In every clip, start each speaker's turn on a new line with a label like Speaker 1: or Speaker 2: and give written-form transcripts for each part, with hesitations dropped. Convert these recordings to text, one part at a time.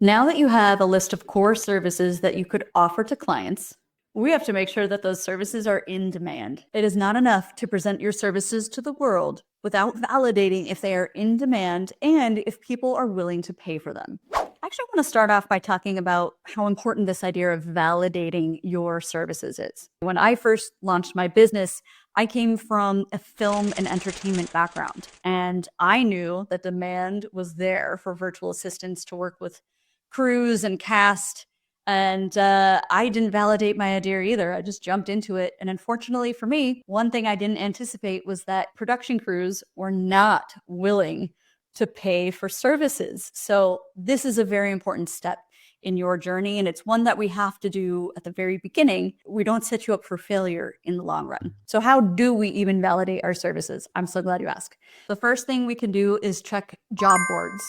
Speaker 1: Now that you have a list of core services that you could offer to clients, we have to make sure that those services are in demand. It is not enough to present your services to the world without validating if they are in demand and if people are willing to pay for them. I actually want to start off by talking about how important this idea of validating your services is. When I first launched my business, I came from a film and entertainment background, and I knew that demand was there for virtual assistants to work with crews and cast. And I didn't validate my idea either. I just jumped into it. And unfortunately for me, one thing I didn't anticipate was that production crews were not willing to pay for services. So this is a very important step in your journey. And it's one that we have to do at the very beginning. We don't set you up for failure in the long run. So how do we even validate our services? I'm so glad you asked. The first thing we can do is check job boards.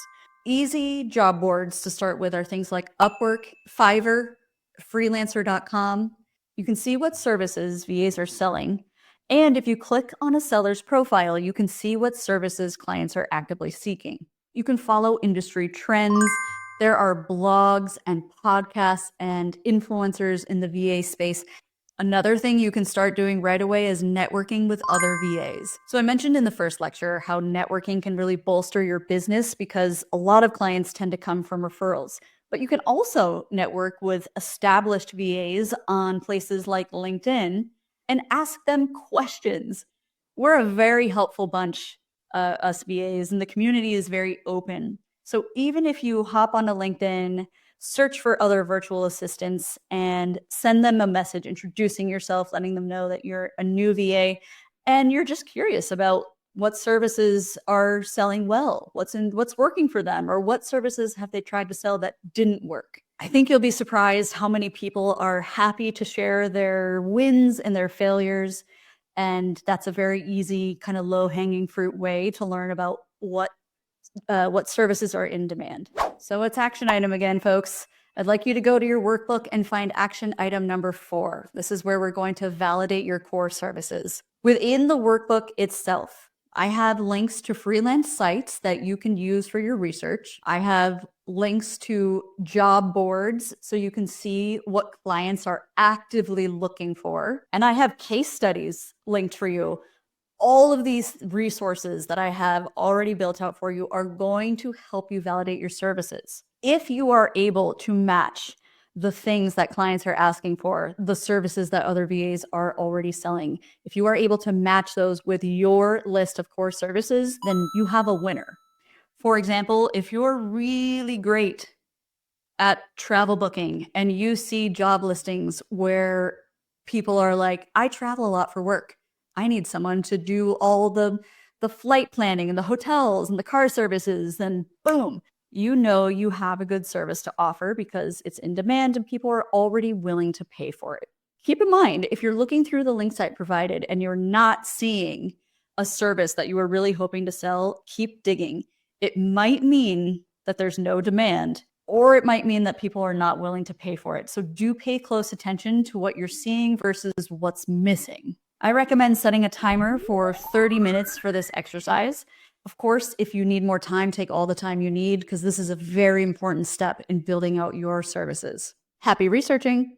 Speaker 1: Easy job boards to start with are things like Upwork, Fiverr, freelancer.com. You can see what services VAs are selling. And if you click on a seller's profile, you can see what services clients are actively seeking. You can follow industry trends. There are blogs and podcasts and influencers in the VA space. Another thing you can start doing right away is networking with other VAs. So I mentioned in the first lecture how networking can really bolster your business because a lot of clients tend to come from referrals. But you can also network with established VAs on places like LinkedIn and ask them questions. We're a very helpful bunch, us VAs, and the community is very open. So even if you hop onto LinkedIn, search for other virtual assistants and send them a message introducing yourself, letting them know that you're a new VA and you're just curious about what services are selling well, what's working for them, or what services have they tried to sell that didn't work. I think you'll be surprised how many people are happy to share their wins and their failures. And that's a very easy, kind of low-hanging fruit way to learn about what services are in demand. So it's action item again, folks. I'd like you to go to your workbook and find action item number 4. This is where we're going to validate your core services. Within the workbook itself, I have links to freelance sites that you can use for your research. I have links to job boards so you can see what clients are actively looking for. And I have case studies linked for you. All of these resources that I have already built out for you are going to help you validate your services. If you are able to match the things that clients are asking for, the services that other VAs are already selling, if you are able to match those with your list of core services, then you have a winner. For example, if you're really great at travel booking and you see job listings where people are like, I travel a lot for work, I need someone to do all the flight planning and the hotels and the car services, then boom, you know you have a good service to offer because it's in demand and people are already willing to pay for it. Keep in mind, if you're looking through the links I provided and you're not seeing a service that you were really hoping to sell, keep digging. It might mean that there's no demand, or it might mean that people are not willing to pay for it. So do pay close attention to what you're seeing versus what's missing. I recommend setting a timer for 30 minutes for this exercise. Of course, if you need more time, take all the time you need because this is a very important step in building out your services. Happy researching!